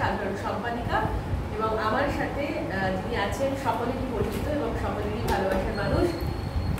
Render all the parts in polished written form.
সাধারণ সম্পাদিকা, এবং আমার সাথে যিনি আছেন সকলেরই পরিচিত এবং সকলেরই ভালোবাসার মানুষ,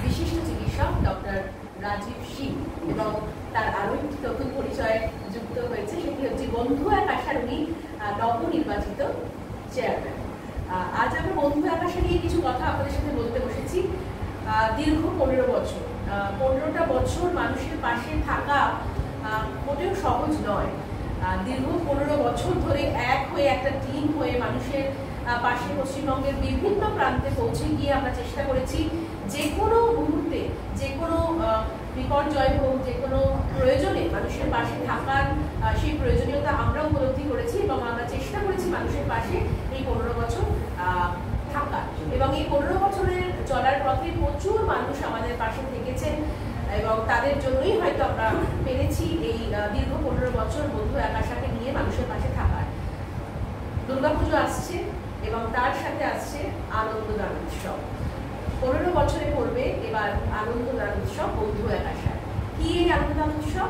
বিশিষ্ট চিকিৎসক ডক্টর রাজীব সিং, এবং তার আরও একটি নতুন পরিচয় যুক্ত হয়েছে, সেটি হচ্ছে বন্ধু এক আশার উনি নবনির্বাচিত চেয়ারম্যান। আজ আমরা বন্ধু এক আশা নিয়ে কিছু কথা আপনাদের সাথে বলতে বসেছি। দীর্ঘ 15 বছর, 15টা বছর মানুষের পাশে থাকা মোটেও সহজ নয়। দীর্ঘ 15 বছর ধরে এক হয়ে একটা টিম হয়ে মানুষের পাশে পশ্চিমবঙ্গের বিভিন্ন প্রান্তে পৌঁছে গিয়ে আমরা চেষ্টা করেছি যে কোনো মুহূর্তে, যে কোনো বিপর্যয় হোক, যে কোনো প্রয়োজনে মানুষের পাশে থাকার সেই প্রয়োজনীয়তা আমরা উপলব্ধি করেছি, এবং আমরা চেষ্টা করেছি মানুষের পাশে এই 15 বছর থাকার। এবং এই 15 বছরের চলার পথে প্রচুর মানুষ আমাদের পাশে থেকেছেন, এবং তাদের জন্যই হয়তো আমরা পেরেছি এই দীর্ঘ 15 বছর বন্ধু এক আশাকে নিয়ে মানুষের পাশে থাকার। দুর্গাপুজো আসছে এবং তার সাথে আসছে আনন্দদান উৎসব। 15 বছরে পড়বে এবার আনন্দদান উৎসব বন্ধু এক আশা। কি এই আনন্দদান উৎসব?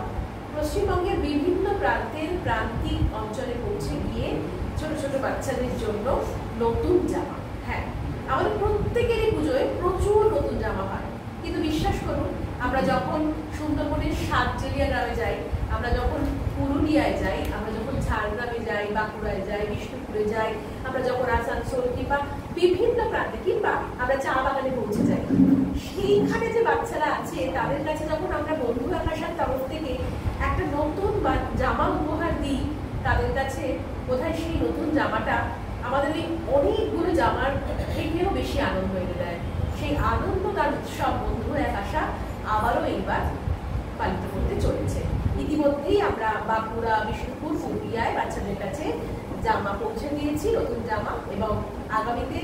পশ্চিমবঙ্গের বিভিন্ন প্রান্তিক অঞ্চলে পৌঁছে গিয়ে ছোট ছোট বাচ্চাদের জন্য নতুন জামা। হ্যাঁ, আমাদের প্রত্যেকেরই পুজোয় প্রচুর নতুন জামা হয়, কিন্তু বিশ্বাস করুন, আমরা যখন সুন্দরবনের সাতজেলিয়া গ্রামে যাই, আমরা যখন পুরুলিয়ায় যাই, আমরা যখন ঝাড়গ্রামে যাই, বাঁকুড়ায় যাই, বিষ্ণুপুরে যাই, আমরা যখন আসানসোল কিংবা বিভিন্ন প্রান্তে, কিংবা আমরা চা বাগানে পৌঁছে যাই, সেইখানে যে বাচ্চারা আছে তাদের কাছে যখন আমরা বন্ধু এক আশার তরফ থেকে একটা নতুন জামা উপহার দিই, তাদের কাছে বোধহয় সেই নতুন জামাটা আমাদের এই অনেকগুলো জামার থেকেও বেশি আনন্দ এনে দেয়। সেই আনন্দদান উৎসব বন্ধু এক আশা আবারও এইবার পালিত করতে চলেছে। ইতিমধ্যেই আমরা বাঁকুড়া, বিষ্ণুপুর, পুরুলিয়ায় বাচ্চাদের কাছে জামা পৌঁছে দিয়েছি, নতুন জামা, এবং আগামীতে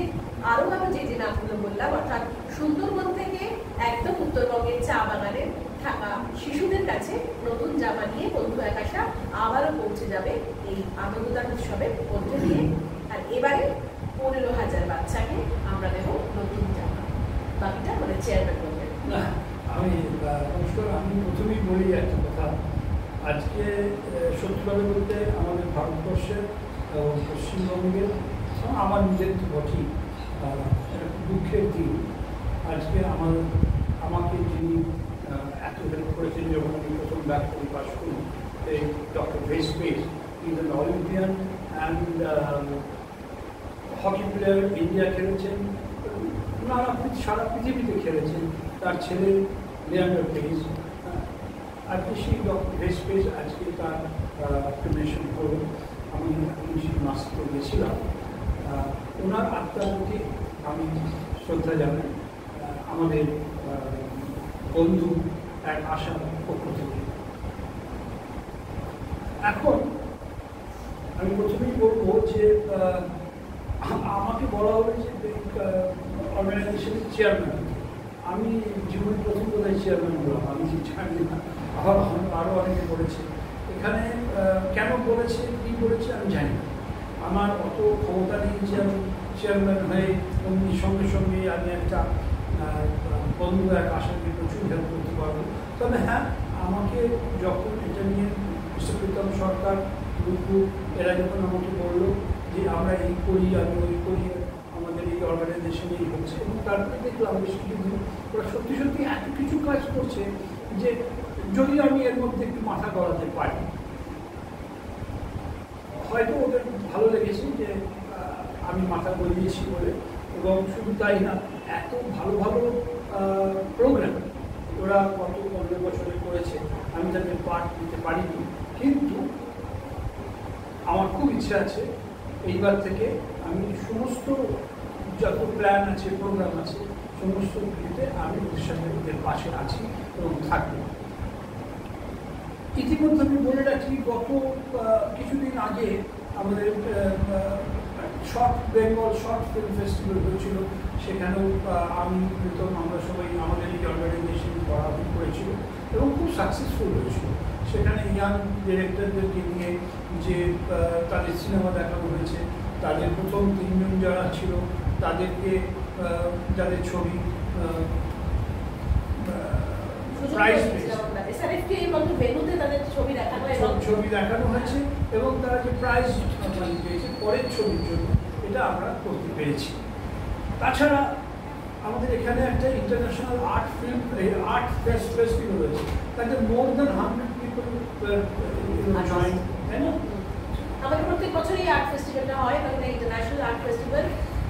আরো যে নামগুলো বললাম, অর্থাৎ সুন্দরবন থেকে একদম উত্তরবঙ্গের চা বাগানে থাকা শিশুদের কাছে নতুন জামা নিয়ে বন্ধু এক আশা আবারও পৌঁছে যাবে এই আনন্দদান উৎসবের মধ্যে দিয়ে। আর এবারে 15,000 বাচ্চাকে আমরা দেবো নতুন জামা। বাকিটা মানে চেয়ারম্যান বলবেন। আমি প্রথমেই বলি একটা কথা। আজকে সত্যিভাবে বলতে আমাদের ভারতবর্ষের এবং পশ্চিমবঙ্গের, আমার নিজের তো বটেই, দুঃখের দিন। আজকে আমাকে যিনি এত হেল্প করেছেন যখন আমি প্রথম ব্যাক করে পাস করি, এই doctor Vece Paes, is an Olympian and hockey player, India খেলেছেন, সারা পৃথিবীতে খেলেছেন। তার ছেলে লিয়ান্ডার পেজ, আজকে সেই ডক্টর ভেসপেস আজকে তার ক্রিমেশন হলো। আমি মাস্কে গেছিলাম, ওনার আত্মার প্রতি আমি শ্রদ্ধা জানাই। আমাদের বন্ধু এক আশার পক্ষ থেকে। এখন আমি প্রথমেই বলবো যে আমাকে বলা হবে যে অর্গানাইজেশনের চেয়ারম্যান। আমি জীবনে প্রথম বোধহয় চেয়ারম্যান হলাম, আমি জানি না, আরও অনেকে বলেছে। এখানে কেন বলেছে, কী বলেছে আমি জানি না। আমার অত ক্ষমতা নেই যে আমি চেয়ারম্যান হয়ে অমনি সঙ্গে সঙ্গে আমি একটা বন্ধু এক আশাকে প্রচুর হেল্প করতে পারবো। তবে হ্যাঁ, আমাকে যখন এটা নিয়ে প্রীতম সরকার, এরা যখন আমাকে বললো যে আমরা এই করি, আমি ওই করি, আমাদের এই অর্গানাইজেশন এই হচ্ছে, এবং তারপরে দেখলাম বেশ কিছুদিন ওরা সত্যি সত্যি এত কিছু কাজ করছে যে যদি আমি এর মধ্যে একটু মাথা গলাতে পারি, হয়তো ওদের ভালো লেগেছে যে আমি মাথা গলিয়েছি বলে। এবং শুধু তাই না, এত ভালো ভালো প্রোগ্রাম ওরা গত 15 বছরে করেছে, আমি তাদের পার্ট নিতে পারিনি। কিন্তু আমার খুব ইচ্ছা আছে এইবার থেকে আমি সমস্ত যত প্ল্যান আছে, প্রোগ্রাম আছে, সমস্ত কিছুতে আমি ওদের সাথে ওদের পাশে আছি এবং থাকবো। ইতিমধ্যে আমি বলে রাখি, গত কিছুদিন আগে আমাদের short Bengal short film festival হয়েছিল। সেখানেও আমি প্রীতম, আমরা সবাই আমাদের এই অর্গানাইজেশন পড়াশোনা করেছিল এবং খুব সাকসেসফুল হয়েছিল। সেখানে ইয়াং ডিরেক্টরদেরকে নিয়ে যে তাদের সিনেমা দেখানো হয়েছে, তাদের প্রথম 3 জন যারা ছিল তাদেরকে, যাদের ছবি প্রাইজ ছবি দেখানো হয়েছে এবং তারা যে প্রাইজ মাঝামাঝি পেয়েছে পরের ছবির জন্য, এটা আমরা করতে পেরেছি। তাছাড়া আমাদের এখানে একটা ইন্টারন্যাশনাল আর্ট ফেস্টিভ্যাল রয়েছে, তাতে মোর দ্যান 100 পিপল জয়েন, তাই না? আমাদের প্রত্যেক বছরই আর্ট ফেস্টিভ্যালটা হয়, এবং ইন্টারন্যাশনাল আর্ট ফেস্টিভ্যাল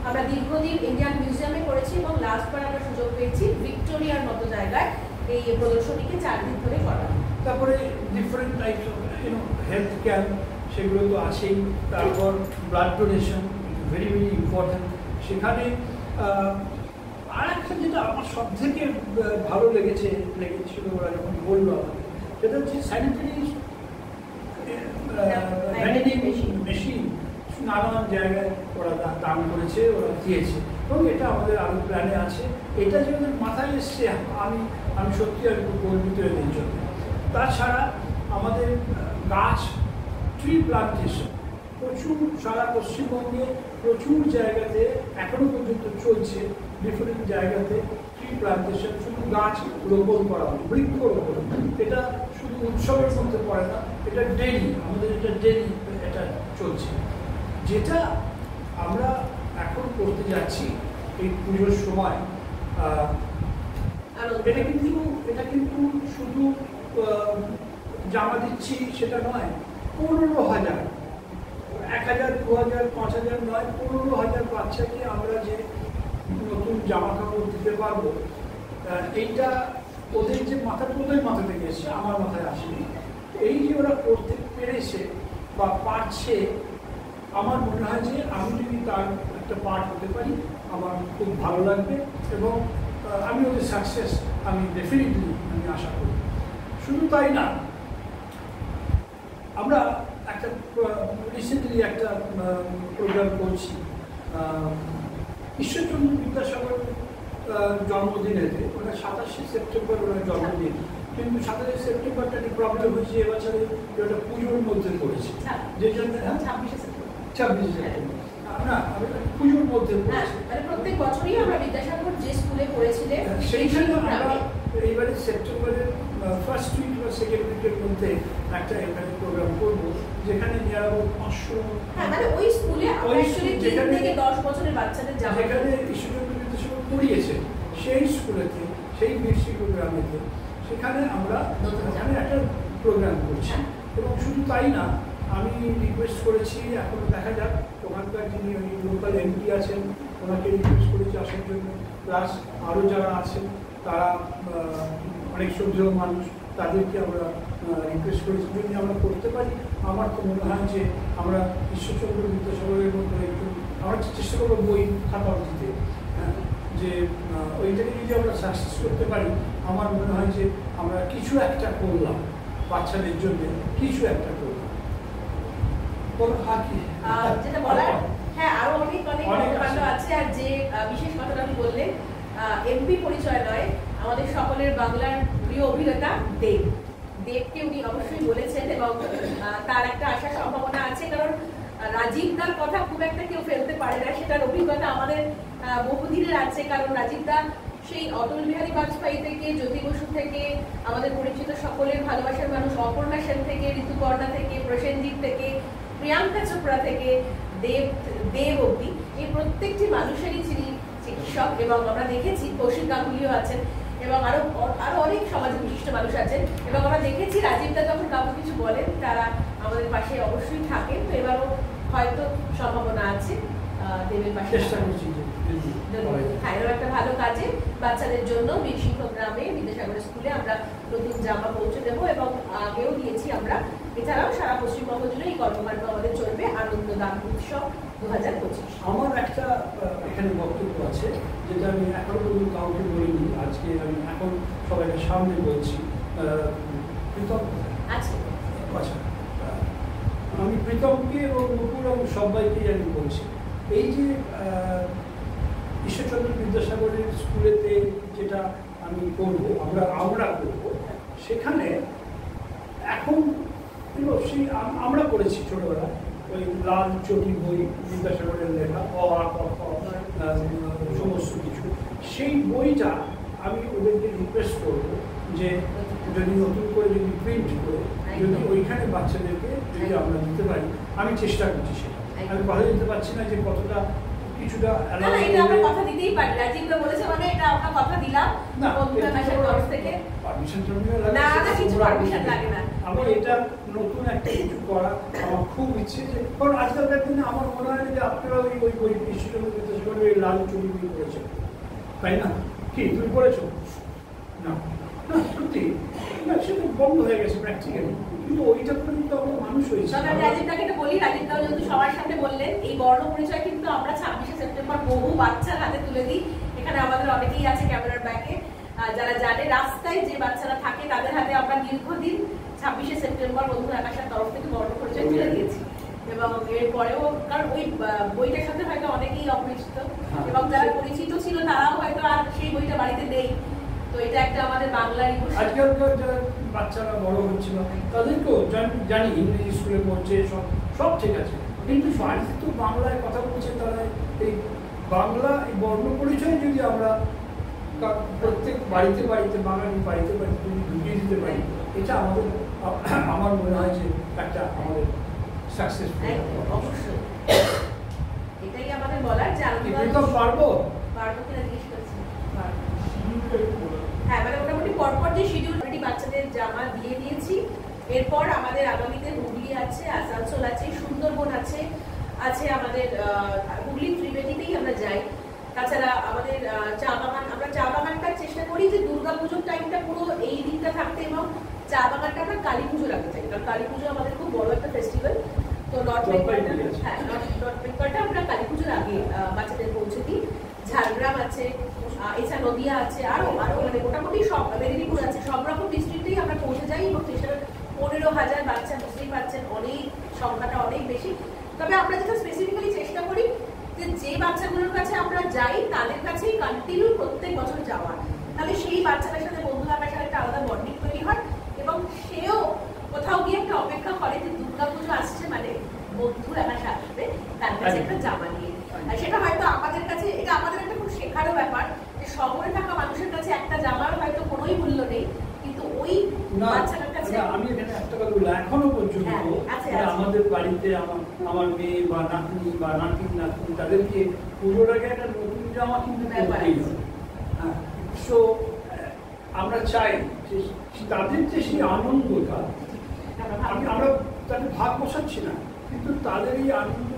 আমরা দীর্ঘদিন ইন্ডিয়ান মিউজিয়ামে করেছি, এবং লাস্টবার আমরা সুযোগ পেয়েছি ভিক্টোরিয়ার মতো জায়গায় এই প্রদর্শনীকে 4 দিন ধরে করা। তারপরে different types of health camp, সেগুলো তো আছেই। তারপর blood donation, very very important. সেখানে আর একটা যেটা আমার সব থেকে ভালো লেগেছিল ওরা যখন বললো আমাকে, সেটা হচ্ছে স্যানিটারি মেশিন নানান জায়গায় ওরা দান করেছে, ওরা দিয়েছে, এবং এটা আমাদের আরও প্ল্যানে আছে। এটা যে ওদের মাথায় এসছে, আমি সত্যি আর একটু গর্বিত এদের জন্য। তাছাড়া আমাদের গাছ, ট্রি প্লান্টেশন প্রচুর সারা পশ্চিমবঙ্গে প্রচুর জায়গাতে এখনো পর্যন্ত চলছে। ডিফারেন্ট জায়গাতে ট্রি প্লান্টেশন, শুধু গাছ রোপণ করা হয়, বৃক্ষরোপণ। এটা শুধু উৎসবের মধ্যে পড়ে না, এটা ডেইলি, আমাদের এটা ডেইলি এটা চলছে। যেটা আমরা এখন করতে যাচ্ছি এই পুজোর সময়, এটা কিন্তু শুধু জামা দিচ্ছি সেটা নয়, 15,000, 1,000, 2,000, 5,000 নয়, 15,000 বাচ্চাকে আমরা যে নতুন জামা কাপড় দিতে পারবো, এইটা ওদের যে ওদের মাথা থেকে এসছে, আমার মাথায় আসেনি। এই যে ওরা করতে পেরেছে বা পারছে, আমার মনে হয় যে আমি যদি তার একটা পার্ট হতে পারি, আমার খুব ভালো লাগবে, এবং আমি ওদের সাকসেস আমি ডেফিনেটলি আশা করি। শুধু তাই না, আমরা একটা রিসেন্টলি একটা প্রোগ্রাম করছি ঈশ্বরচন্দ্র বিদ্যাসাগর জন্মদিনেতে। ওরা 27শে সেপ্টেম্বর ওনার জন্মদিন, কিন্তু 27শে সেপ্টেম্বরটা একটি প্রবলেম হয়েছে এবছরে, ওটা পুজোর মধ্যে পড়েছে, যে জন্য 26শে সেপ্টেম্বর না, পুজোর মধ্যে পড়েছে। প্রত্যেক বছরই আমরা বিদ্যাসাগর যে স্কুলে পড়েছিলেন সেইখানে আমরা এইবারে সেপ্টেম্বরের ফার্স্ট উইক বা সেকেন্ড উইকের মধ্যে একটা এখানে প্রোগ্রাম করবো, যেখানে নিয়ে 500, মানে ওই স্কুলে যেখানে 10 বছরের বাচ্চাদের যেখানে ঈশ্বরচন্দ্র বিদ্যাসাগর পড়িয়েছে, সেই স্কুলেতে, সেই বীরশ্রী প্রোগ্রামেতে, সেখানে আমরা একটা প্রোগ্রাম করছি। এবং শুধু তাই না, আমি রিকোয়েস্ট করেছি, এখন দেখা যাক ওখানকার যিনি ওই লোকাল এমপি আছেন, ওনাকে রিকোয়েস্ট করেছি আসার জন্য, প্লাস আরও যারা আছেন তারা অনেক শ্রদ্ধেয় মানুষ, তাদেরকে আমরা রিকোয়েস্ট করেছি যদি আমরা করতে পারি। আমার তো মনে হয় যে আমরা ঈশ্বরচন্দ্র বিদ্যাসাগরের মতো একটু আমরা চেষ্টা করবো বই খাতা দিতে, যে ওইটাকে যদি আমরা সাকসেস করতে পারি, আমার মনে হয় যে আমরা কিছু একটা করলাম, বাচ্চাদের জন্য কিছু একটা করলাম। যেটা বলার, হ্যাঁ, আরো অনেক কর্মকাণ্ড আছে। আর যে বিশেষ কথাটা আমি বললেন, এমপি পরিচয় নয়, আমাদের সকলের বাংলার প্রিয় অভিনেতা দেবকে উনি অবশ্যই বলেছেন, এবং তার একটা আসার সম্ভাবনা আছে, কারণ রাজীব দার কথা খুব একটা কেউ ফেলতে পারে না, সেটার অভিজ্ঞতা আমাদের বহুদিনের আছে। কারণ রাজীব দা সেই অটল বিহারী বাজপেয়ী থেকে, জ্যোতি বসু থেকে, আমাদের পরিচিত সকলের ভালোবাসার মানুষ অপর্ণা সেন থেকে, ঋতুপর্ণা থেকে, প্রসেনজিৎ থেকে, প্রিয়াঙ্কা চোপড়া থেকে, দেব অবধি, এই প্রত্যেকটি মানুষেরই যিনি চিকিৎসক, এবং আমরা দেখেছি কৌশিক গাঙ্গুলিও আছেন, এবং আরো অনেক সমাজে বিশিষ্ট মানুষ আছেন, এবং আমরা দেখেছি রাজীবদা যখন কাউকে কিছু বলেন তারা আমাদের পাশে অবশ্যই থাকেন। তো এবারও হয়তো সম্ভাবনা আছে দেবের পাশে। হ্যাঁ, এরকম একটা ভালো কাজে বাচ্চাদের জন্য বীরসিংহ গ্রামে বিদ্যাসাগর স্কুলে আমরা নতুন জামা পৌঁছে দেবো, এবং আগেও দিয়েছি আমরা। এছাড়াও সারা পশ্চিমবঙ্গ জুড়ে এই কর্মকাণ্ড আমাদের চলবে, আনন্দদান উৎসব 2025। আমার একটা এখানে বক্তব্য আছে, যেটা আমি এখনো পর্যন্ত কাউকে বলিনি, আজকে আমি এখন সবাইকে সামনে বলছি। প্রীতম আছে, আচ্ছা, আমি প্রীতমকে এবং নুপুর এবং সবাইকেই আমি বলছি, এই যে ঈশ্বরচন্দ্র বিদ্যাসাগরের স্কুলেতে যেটা আমি করবো, আমরা করবো, সেখানে এখন সেই আমরা করেছি ছোটবেলা ওই লাল চটি বই, বিদ্যাসাগরের লেখা সমস্ত কিছু, সেই বইটা আমি ওদেরকে রিকোয়েস্ট করবো যে যদি নতুন করে যদি প্রিন্ট করে যদি ওইখানে বাচ্চাদেরকে যদি আমরা দিতে পারি, আমি চেষ্টা করছি সেটা। আমি কথা দিতে পারছি না যে কতটা কিছুটা না না, এটা আমরা কথা দিতেই পারি। রাজীব বলেছে মানে এটা আমরা কথা দিলাম বন্ধুদের তরফ থেকে। পারমিশন না না, কিছু পারমিশন লাগে না। আমি এটা নতুন একটা কিছু করা আমার খুব ইচ্ছে, যে কারণ আজকালকার দিনে আমার মনে হয় যে আপনারা ওই বই বিশ্ববিদ্যালয় লাল চুরি বই করেছেন, তাই না? কি তুমি করেছো? না না, সত্যি না, সেটা বন্ধ হয়ে গেছে প্র্যাকটিক্যালি, কিন্তু ওইটা কিন্তু আমরা মানুষ হয়েছে। রাজীবদাকে এটা বলি, রাজীবদাও যেহেতু সবার সামনে বললেন, এই বর্ণ পরিচয় কিন্তু আমরা 26শে সেপ্টেম্বর বহু বাচ্চার হাতে তুলে দিই। এখানে আমাদের অনেকেই আছে ক্যামেরার ব্যাকে, যারা জানে রাস্তায় যে বাচ্চারা থাকে তাদের হাতে আমরা দীর্ঘদিন 26শে সেপ্টেম্বর বন্ধু আকাশের তরফ থেকে বর্ণ পরিচয় তুলে দিয়েছি। এবং এরপরেও কারণ ওই বইটার সাথে হয়তো অনেকেই অপরিচিত, এবং যারা পরিচিত ছিল তারাও হয়তো আর সেই বইটা বাড়িতে নেই। তো এটা একটা আমাদের বাংলার আজকালকার যারা বাচ্চারা বড় হচ্ছে না তাদেরকেও জানি ইংরেজি স্কুলে পড়ছে, সব ঠিক আছে, কিন্তু বাড়িতে তো বাংলায় কথা বলছে, তারা এই বাংলা এই বর্ণ পরিচয় যদি আমরা প্রত্যেক বাড়িতে বাড়িতে বাঙালি বাড়িতে বাড়িতে যদি ঢুকিয়ে দিতে পারি, এটা আমাদের আমার মনে হয় যে একটা আমাদের সাকসেসফুল। অবশ্যই এটাই আমাদের বলার যে পারবো কিনা জিজ্ঞেস করছি। হ্যাঁ, মানে মোটামুটি পরপর যে শিডিউল বাচ্চাদের জামা দিয়ে দিয়েছি। এরপর আমাদের আগামীতে হুগলি আছে, আসানসোল আছে, সুন্দরবন আছে, আমাদের হুগলি ত্রিবেণীতেই আমরা যাই। তাছাড়া আমাদের চা বাগান, আমরা চা বাগানটার চেষ্টা করি যে দুর্গাপুজোর টাইমটা পুরো এই দিকটা থাকতে, এবং চা বাগানটা আমরা কালী পুজো রাখতে চাই, কারণ কালী পুজো আমাদের খুব বড় একটা ফেস্টিভ্যাল। তো নর্থ বেঙ্গলটা আমরা কালী পুজোর আগে বাচ্চাদের পৌঁছে দিই। ঝাড়গ্রাম আছে, এছাড়া নদিয়া আছে, আরো মানে মোটামুটি সব, মেদিনীপুর আছে, সব রকম ডিস্ট্রিক্টেই আমরা পৌঁছে যাই। এবং চেষ্টা 15,000 বাচ্চা, বুঝতেই পারছেন অনেক সংখ্যাটা অনেক বেশি। তবে আমরা যেটা স্পেসিফিক্যালি চেষ্টা করি যে বাচ্চাগুলোর কাছে আমরা যাই তাদের কাছেই কন্টিনিউ প্রত্যেক বছর যাওয়া, তাহলে সেই বাচ্চাদের সাথে বন্ধু আকাশের একটা আলাদা বন্ডিং তৈরি হয়, এবং সেও কোথাও গিয়ে একটা অপেক্ষা করে যে দুর্গাপুজো আসছে মানে বন্ধু আকাশে আসবে তার কাছে একটা জামা নিয়ে। আর সেটা হয়তো আমাদের কাছে, এটা আমাদের একটা খুব শেখারও ব্যাপার যে শহরে থাকা মানুষের কাছে একটা জামার হয়তো কোনোই মূল্য নেই, কিন্তু ওই বাচ্চাটার কাছে। আমি এখানে একটা কথা বলি, এখনো পর্যন্ত আমাদের বাড়িতে আমার মেয়ে বা নাতনি বা নাতনি তাদেরকে পুজোর আগে একটা নতুন জামা কিন্তু সো আমরা চাই তাদের যে সেই আনন্দটা, আমরা তাদের ভাগ বসাচ্ছি না, কিন্তু তাদের এই আনন্দ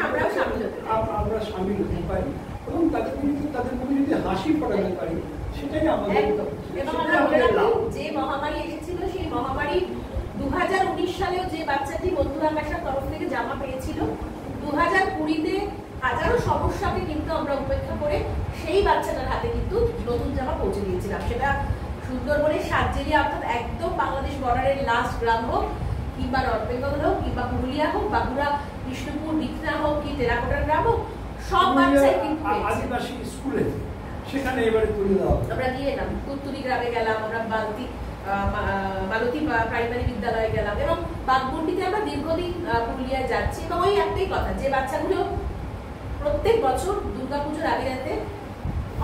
আমরা সামিল হতে পারি, এবং তাদেরকে যদি তাদের মধ্যে যদি হাসি ফোটাতে পারি, সেটাই আমাদের। যে মহামারী এসেছিল, সেই মহামারী 2019 সালেও যে বাচ্চাটি বন্ধু আকাশের তরফ থেকে জামা পেয়েছিল, 2020-তে হাজারো সমস্যাকে কিন্তু আমরা উপেক্ষা করে সেই বাচ্চাটার হাতে কিন্তু নতুন জামা পৌঁছে দিয়েছিলাম। সেটা সুন্দরবনের সাতজেরিয়া, অর্থাৎ একদম বাংলাদেশ বর্ডারের লাস্ট গ্রাম হোক, কিংবা নর্থ বেঙ্গল হোক, কিংবা পুরুলিয়া হোক, বাঁকুড়া, বিষ্ণুপুর, বিকনা হোক, কি টেরাকোটার গ্রাম হোক, সব বাচ্চাই কিন্তু আদিবাসী স্কুলে সেখানে এবারে তুলে দেওয়া। আমরা দিয়ে এলাম, তুত্তুরি গ্রামে গেলাম, আমরা মালতী প্রাইমারি বিদ্যালয়ে গেলাম, এবং বাগবন্ডিতে আমরা দীর্ঘদিন পুরুলিয়ায় যাচ্ছি। এবং ওই একটাই কথা, যে বাচ্চাগুলো প্রত্যেক বছর দুর্গাপুজোর আগে রাতে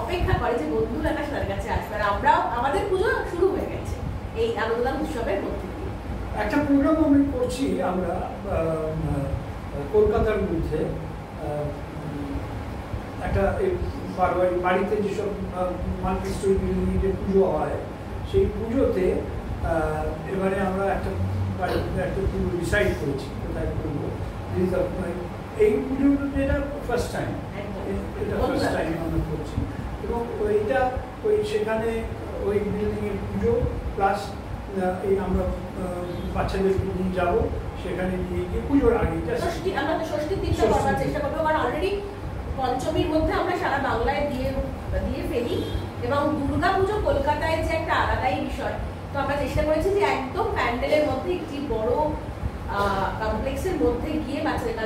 অপেক্ষা করে যে বন্ধু আকাশ তাদের কাছে আসবে, আর আমরাও আমাদের পুজো শুরু হয়ে গেছে এই আনন্দদান উৎসবের মধ্যে দিয়ে। একটা প্রোগ্রাম আমি করছি আমরা কলকাতার মধ্যে, একটা বাড়িতে যেসব মাল্টি স্টোরি বিল্ডিং যে পুজো হয়, সেই পুজোতে এবারে আমরা একটা পুজো ডিসাইড করেছি কোথায় করবো। এই পুজোটা এটা ফার্স্ট টাইম, আমরা করছি, এবং এইটা সেখানে ওই বিল্ডিংয়ের পুজো প্লাস এই আমরা বাচ্চাদের নিয়ে যাবো, সেখানে নিয়ে গিয়ে পুজোর আগে আমরা ষষ্ঠীর দিনটা করবার চেষ্টা করবো, কারণ অলরেডি পঞ্চমীর মধ্যে আমরা সারা বাংলায় দিয়ে ফেলি, এবং দুর্গা পুজো কলকাতায় যে একটা আলাদাই বিষয়। তো আমরা চেষ্টা করেছি যে একদম প্যান্ডেলের মধ্যে একটি বড় কমপ্লেক্সের মধ্যে গিয়ে বাচ্চাদের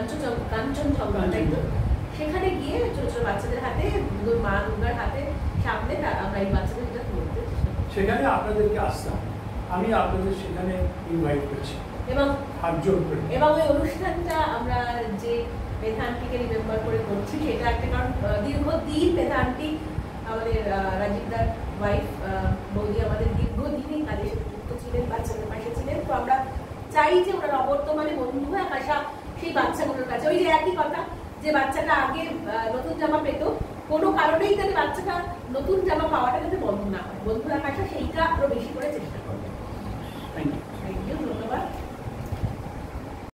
কাঞ্চনজঙ্ঘা, তাই তো, সেখানে গিয়ে ছোট ছোট বাচ্চাদের হাতে, মা দুর্গার হাতে সামনে আমরা এই বাচ্চাদের যেটা করতে, সেখানে আপনাদেরকে আসতাম, আমি আপনাদের সেখানে ইনভাইট করছি, এবং ওই অনুষ্ঠানটা আমরা যে মেধান্টিকে রিমেম্বার করে করছি, সেটা একটা, কারণ দীর্ঘদিন মেধান্টি আমাদের রাজীবদার ওয়াইফ বৌদি আমাদের দীর্ঘদিনই কাজের সাথে যুক্ত ছিলেন, বাচ্চাদের পাশে ছিলেন। তো আমরা চাই যে ওনার অবর্তমানে বন্ধু আকাশা সেই বাচ্চাগুলোর কাছে। ওই যে একই কথা, যে বাচ্চাটা আগে নতুন জামা পেত, কোনো কারণেই যাতে বাচ্চাটা নতুন জামা পাওয়াটা যাতে বন্ধ না হয়, বন্ধ রাখাটা সেইটা আরো বেশি করে চেষ্টা করবে। Thank you.